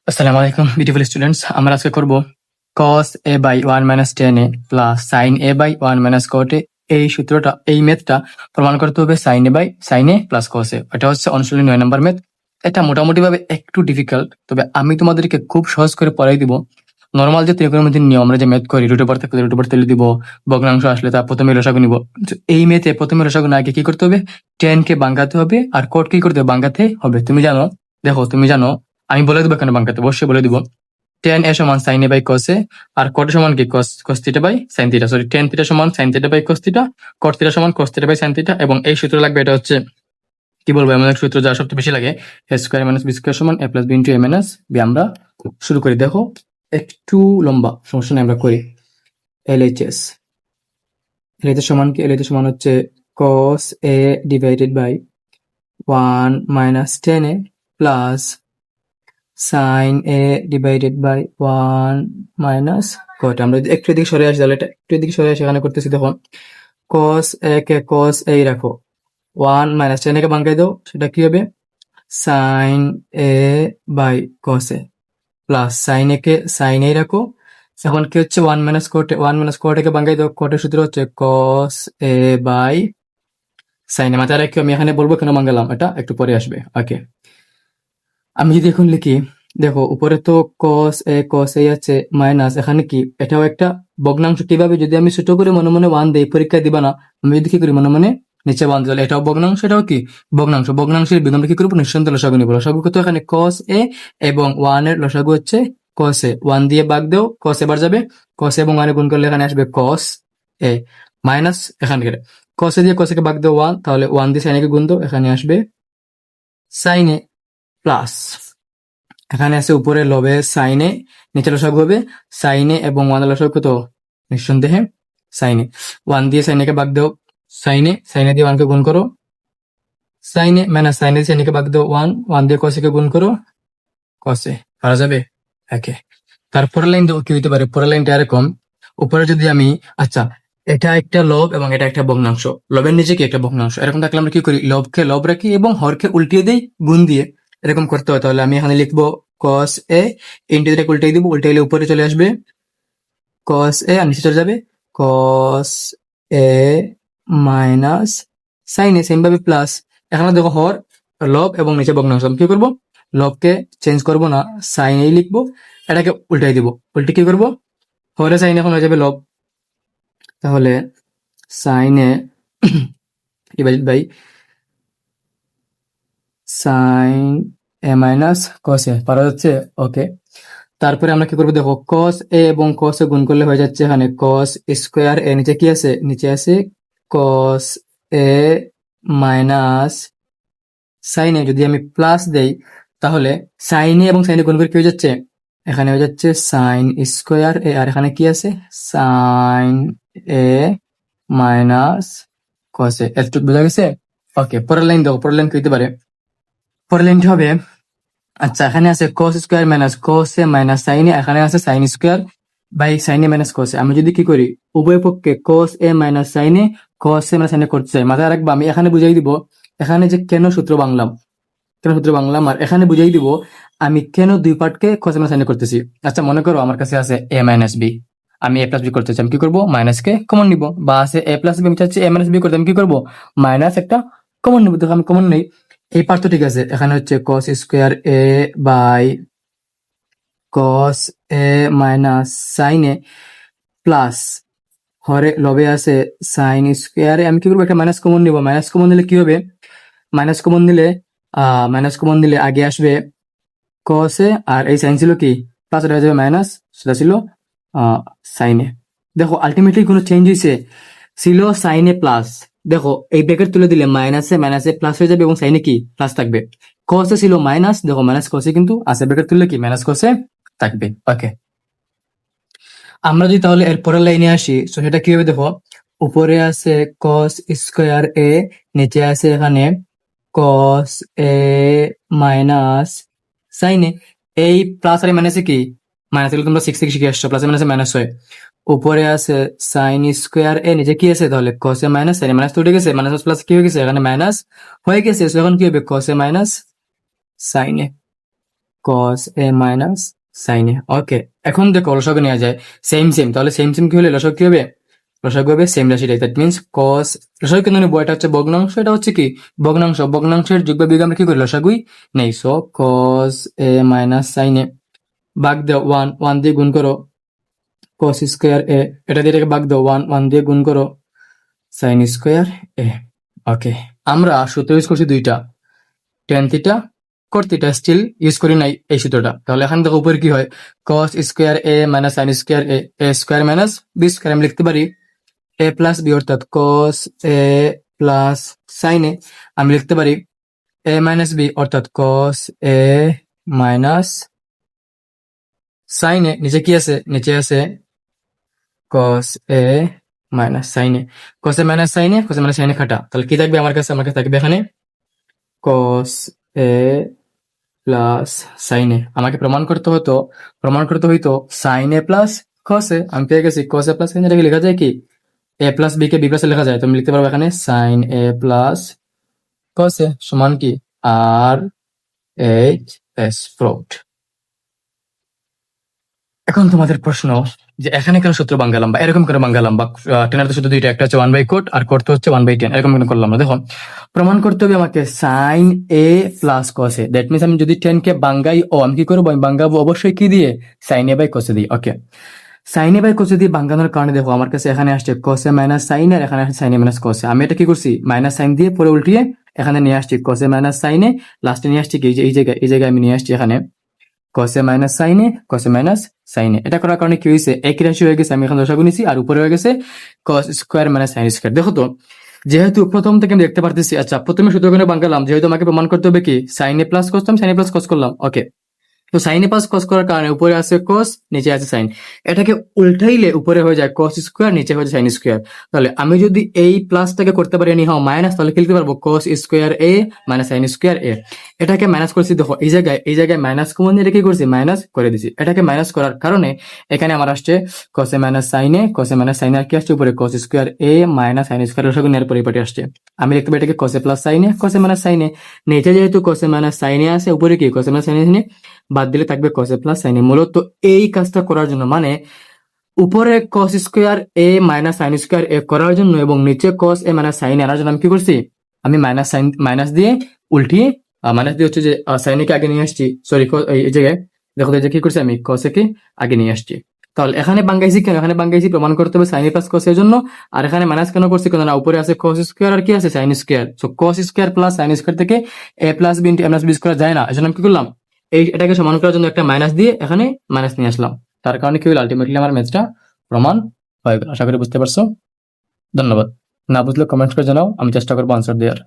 আসসালামু আলাইকুম beautiful students, আমরা আজকে করব cos a by 1 minus tan a plus sin a by 1 minus cot a। এই সূত্রটা, এই মেথটা প্রমাণ করতে হবে sin a by sin a plus cos a। এটা হচ্ছে অনুশীলনী 9 নম্বর মেথ। এটা মোটামুটি ভাবে একটু ডিফিকাল্ট, তবে আমি তোমাদেরকে খুব সহজ করে পড়াই দিব। নর্মাল যে ত্রিকোণমিতির নিয়ম, আমরা যে মেথ করি, রুট ওভার থাকলে রুট ওভার তুলে দিব, ভগ্নাংশ আসলে তার প্রথমে লসাগু নিব। তো এই মেথে প্রথমে লসাগু না, আগে কি করতে হবে, tan কে ভাঙাতে হবে আর cot কি করতে হবে, ভাঙাতে হবে। তুমি জানো, দেখো তুমি জানো, আমি বলে দেবো এখানে বাংলাতে, অবশ্যই বলে দিব। tan a সমান sin a by cos a, আর cot a সমান কি cos theta by sin theta, sorry tan theta সমান sin theta by cos theta, cot theta সমান cos theta by sin theta. এবং এই সূত্র লাগবে, এটা হচ্ছে কি বলবো, এমন এক সূত্র যা সবচেয়ে বেশি লাগে, a square minus b square সমান a plus b into a minus b. আমরা শুরু করি, দেখো একটু লম্বা, সমস্যা নেই, আমরা করি। LHS, LHS সমান কি, LHS সমান হচ্ছে cos a divided by 1 minus tan a plus sin a divided by 1 minus cot। আমরা যদি একটু এদিকে সরে আসি, তাহলে এটা একটু এদিকে সরে আসি, এখানে করতেছি। দেখো cos a K cos a রাখো, 1 মাইনাস tan a কে ভাঙাই দাও, সেটা কি হবে, sin a by cos a plus sin a কে sin a রাখো। এখন কি হচ্ছে, 1 minus cot a, 1 minus cot a কে ভাঙাই দাও, cot এর সূত্র হচ্ছে cos a by sin a। মাথায় রাখো, আমি এখানে বলবো কেন ভাঙালাম, এটা একটু পরে আসবে। ওকে, আমি যদি এখন লিখি, দেখো উপরে তো cos a আছে, মাইনাস এখানে কি, এটাও একটা ভগ্নাংশ। কিভাবে, যদি আমি ছোট করে মনে মনে 1 দেই, পরীক্ষা দিবা না, আমি যদি কি করি মনে মনে নিচে 1 দিলে, এটাও ভগ্নাংশ, এটাও কি ভগ্নাংশ। ভগ্নাংশের বিঘ্ন আমরা কি করবো, নিঃসন্দেহে লসাগু নিব। লসাগু কত, এখানে cos a এবং 1 এর লসাগু হচ্ছে cos a। 1 দিয়ে ভাগ দাও, cos এবার যাবে, cos a এবং 1 এ গুণ করলে এখানে আসবে cos a মাইনাস, এখানে cos a দিয়ে cos a কে ভাগ দাও 1, তাহলে 1 দিয়ে sin a কে গুণ দাও, এখানে আসবে sin a প্লাস, এখানে আছে উপরে লবে সাইনে, নিচে লসাগু হবে সাইনে এবং 1 এর লসাগু কত, নিঃসন্দেহে সাইনে। 1 দিয়ে সাইনে কে ভাগ দাও সাইনে, সাইনে দিয়ে 1 কে গুণ করো সাইনে, মাইনাস সাইনে দিয়ে সাইনে কে ভাগ দাও 1, 1 দিয়ে cos কে গুণ করো cos এ, পারা যাবে। ওকে, তারপরের লাইন কি হইতে পারে, পরের লাইনটা এরকম। উপরে যদি আমি, আচ্ছা এটা একটা লব এবং এটা একটা ভগ্নাংশ, লবের নিচে কি একটা ভগ্নাংশ, এরকম থাকলে আমরা কি করি, লবকে লব রাখি এবং হরকে উল্টিয়ে দেই গুণ দিয়ে, এরকম করতে হয়। তাহলে আমি এখানে লিখবো cos a ইন্টু এটাকে উল্টাই দিব, উল্টাইলে উপরে চলে আসবে cos a আর নিচে চলে যাবে cos a minus sin a, same ভাবে প্লাস। এখানে দেখো হর লব এবং নিচে ভগ্নাংশ, আমি কি করবো, লবকে চেঞ্জ করব না, sin a লিখবো, এটাকে উল্টাই দিব, উল্টে কি করবো, হরে sin এখন হয়ে যাবে লব, তাহলে sin a divided by sin a minus cos a, পারা যাচ্ছে। ওকে, তারপরে আমরা কি করবো, দেখো cos a এবং cos a গুণ করলে হয়ে যাচ্ছে এখানে cos স্কোয়ার a, নিচে কি আছে, নিচে আছে cos a minus sin a। যদি আমি প্লাস দেই, তাহলে sin a এবং sin a গুণ করে কি হয়ে যাচ্ছে, এখানে হয়ে যাচ্ছে sin স্কোয়ার a, আর এখানে কি আছে sin a minus cos a। এতটুকু বোঝা গেছে। ওকে, পরের লাইন দেখো, পরের লাইন কি হতে পারে, পরের লাইনটি হবে, আচ্ছা এখানে আছে cos square minus cos a minus sin a, এখানে আছে sin square by sin a minus cos a। আমি যদি কি করি, উভয় পক্ষে cos a minus sin a, cos a minus sin a করতে চাই, মাথায় রাখবো আমি এখানে বুঝাই দিব এখানে যে কেন সূত্র বাংলাম, কেন সূত্র বাংলাম, আর এখানে বুঝাই দিব আমি কেন দুই পার্টকে cos a minus sin a করতেছি। আচ্ছা মনে করো আমার কাছে আছে a মাইনাস b, আমি a প্লাস বি করতে চাই, আমি কি করবো, মাইনাস কে কমন নিব, বা আছে a প্লাস বি, আমি চাচ্ছি a মাইনাস বি করতে, আমি কি করবো, মাইনাস একটা কমন নিব। দেখো আমি কমন নেই, এই পার্ট তো ঠিক আছে, এখানে হচ্ছে cos square a by cos a minus sin a plus হরে লবে আছে sin স্কোয়ার a, আমি কি করবো, একটা মাইনাস কমন নিব। মাইনাস কমন নিলে কি হবে, মাইনাস কমন নিলে আগে আসবে cos a, আর এই সাইন ছিল কি প্লাস, হয়ে যাবে মাইনাস, সেটা ছিল sin a। দেখো আলটিমেটলি কোনো চেঞ্জ হয়েছে, ছিল sin a প্লাস, দেখো এই ব্র্যাকেট তুলে দিলে মাইনাসে প্লাস হয়ে যাবে এবং সাইনে কি প্লাস থাকবে। cos a ছিল মাইনাস, দেখো মাইনাস cos a কিন্তু আছে, ব্র্যাকেট তুললে কি মাইনাস cos a থাকবে। ওকে, আমরা যদি তাহলে এর পরের লাইনে আসি, তো সেটা কি হবে, দেখো উপরে আছে cos স্কোয়ার a, নিচে আছে এখানে cos a minus sin a। এই প্লাস আর মাইনাসে কি, মাইনাস এগুলো তোমরা 6 থেকে শিখে আসছো, প্লাস মাইনাসে মাইনাস হয়। উপরে আছে sin স্কোয়ার a, নিচে কি আছে, তাহলে cos a minus sin a, minus তো উঠে গেছে, মাইনাস প্লাস কি হয়ে গেছে, এখানে মাইনাস হয়ে গেছে, এখন কি হবে cos a minus sin a। Cos a minus sine a. Okay, এখন দেখো লসাগু নেওয়া যায় সেম সেম, তাহলে সেম সেম কি হলে লসাগু কি হবে? লসাগু হবে সেম রাশিটাই। দ্যাট মিনস কস লসাগু কিন্তু নেবো, এটা হচ্ছে ভগ্নাংশ, এটা হচ্ছে কি ভগ্নাংশ। ভগ্নাংশের যোগ বা বিয়োগ আমরা কি করি? লসাগুই নেই। So cos a minus sine এ ভাগ দাও ওয়ান, ওয়ান দিয়ে গুণ করো কস স্কোয়ার এ, এটা দিয়ে এটাকে ভাগ দাও ওয়ান, ওয়ান দিয়ে গুণ করো সাইন স্কোয়ার এ। ওকে, আমরা সূত্র ইউজ করছি দুইটা, tan theta cot theta, still use করি নাই এই সূত্রটা। তাহলে এখানে দেখো উপরে কি হয়? কস স্কোয়ার এ মাইনাস সাইন স্কোয়ার এ, এ স্কোয়ার মাইনাস বি স্কোয়ার আমি লিখতে পারি এ প্লাস বি, অর্থাৎ কস এ প্লাস সাইন এ আমি লিখতে পারি এ মাইনাস বি, অর্থাৎ কস এ মাইনাস সাইন এ। নিচে কি আছে? নিচে আছে কস a minus sine A. Cos a minus sine A, cos a minus sine এ কাটা, তাহলে কি থাকবে আমার কাছে? আমার কাছে থাকবে এখানে কস এ প্লাস সাইন এ। আমাকে প্রমাণ করতে হইতো সাইন এ প্লাস কস এ। আমি পেয়ে গেছি কস এ প্লাস সাইন এটাকে লেখা যায় কি এ plus B K B plus লেখা যায়। তুমি লিখতে পারবে এখানে সাইন এ প্লাস কস এ সমান কি আর এইচ এস প্রুফড। এখন তোমাদের প্রশ্ন যে এখানে কেন সূত্র বাঙ্গালাম বা এরকম করে বাঙ্গালাম, বা টেনের তো শুধু দুইটা, একটা হচ্ছে ওয়ান বাই কোট আর কোট তো হচ্ছে ওয়ান বাই টেন, এরকম কেন করলাম না? দেখো, প্রমাণ করতে হবে আমাকে sine a plus cos a. That means আমি যদি টেন কে বাঙ্গাই, ও আমি কি করবো? আমি বাঙ্গাবো অবশ্যই কি দিয়ে? সাইন এ বাই কস এ দিয়ে। ওকে, সাইন এ বাই কস এ দিয়ে বাঙ্গানোর কারণে দেখো আমার কাছে এখানে আসছে কস এ মাইনাস সাইন, আর এখানে আসছে সাইন এ মাইনাস কস এ। আমি এটা কি করছি? মাইনাস সাইন দিয়ে পরে উল্টিয়ে এখানে নিয়ে আসছি কস এ মাইনাস সাইন এ, লাস্টে নিয়ে আসছি কি এই জায়গায় আমি নিয়ে আসছি এখানে কসে মাইনাস সাইনে, কসে মাইনাস সাইনে। এটা করার কারণে কি হয়েছে? একই রাশি হয়ে গেছে, আমি এখন দশা গুণিছি, আর উপরে হয়ে গেছে cos square minus sine square. দেখো তো, যেহেতু প্রথম থেকে আমি দেখতে পারতেছি, আচ্ছা প্রথমে সূত্রগুলো বাঙ্গালাম, যেহেতু আমাকে প্রমাণ করতে হবে কি সাইনে প্লাস কস, তো আমি সাইনে প্লাস কস করলাম। ওকে, তো সাইনে প্লাস কস করার কারণে উপরে আছে কস, নিচে আছে সাইন। এটাকে উল্টাইলে উপরে হয়ে যায় কস স্কোয়ার, নিচে হয়ে যায় সাইন স্কোয়ার। তাহলে আমি যদি এই প্লাসটাকে করতে পারি এনি হাও মাইনাস, তাহলে কি লিখতে পারবো? কস স্কোয়ার এ মাইনাস সাইন স্কোয়ার এ। এটাকে মাইনাস করছি, দেখো এই জায়গায় মাইনাস কমন দিয়ে এটা কি করছি? মাইনাস করে দিছি। এটাকে মাইনাস করার কারণে এখানে আমার আসছে কসে মাইনাস সাইনে, কসে মাইনাস সাইনে আর কি আসছে উপরে কস স্কোয়ার এ মাইনাস সাইন স্কোয়ার এর পরিপাটি আসছে। আমি লিখতে পারি এটাকে কসে প্লাস সাইনে, কসে মাইনাস সাইনে। নিচে যেহেতু কসে মাইনাস সাইনে আছে, উপরে কি কসে মাইনাস সাইনে বাদ দিলে থাকবে কস এ প্লাস সাইন এ। মূলত এই কাজটা করার জন্য, মানে উপরে কস স্কোয়ার এ মাইনাস সাইন স্কোয়ার এ করার জন্য এবং নিচে কস এ মাইনাস সাইন এ আনার জন্য আমি কি করছি? আমি মাইনাস দিয়ে উল্টিয়ে, মাইনাস দিয়ে হচ্ছে যে সাইন এ কে আগে নিয়ে আসছি, সরি এই জায়গায় দেখো তো, এই যে কি করছি আমি কস এ কে আগে নিয়ে আসছি। তাহলে এখানে বাঙ্গাইছি কেন? এখানে বাঙ্গাইছি প্রমাণ করতে হবে সাইন এ প্লাস কস এর জন্য। আর এখানে মাইনাস কেন করছি? কেন না উপরে আছে কস স্কোয়ার আর কি আছে sine square. So cos square plus sine square থেকে এ প্লাস বি ইন্টু এ মাইনাস বি স্কোয়ার যায় না, এই জন্য আমি কি করলাম? এটাকে সমান করার জন্য একটা মাইনাস দিয়ে এখানে মাইনাস নিয়ে আসলাম। তার কারণে কি হলো? আলটিমেটলি আমার ম্যাথটা প্রমাণ হয়ে গেল। আশা করি বুঝতে পারছো। ধন্যবাদ। না বুঝলে কমেন্ট করে জানাও, আমি চেষ্টা করবো আনসার দেওয়ার।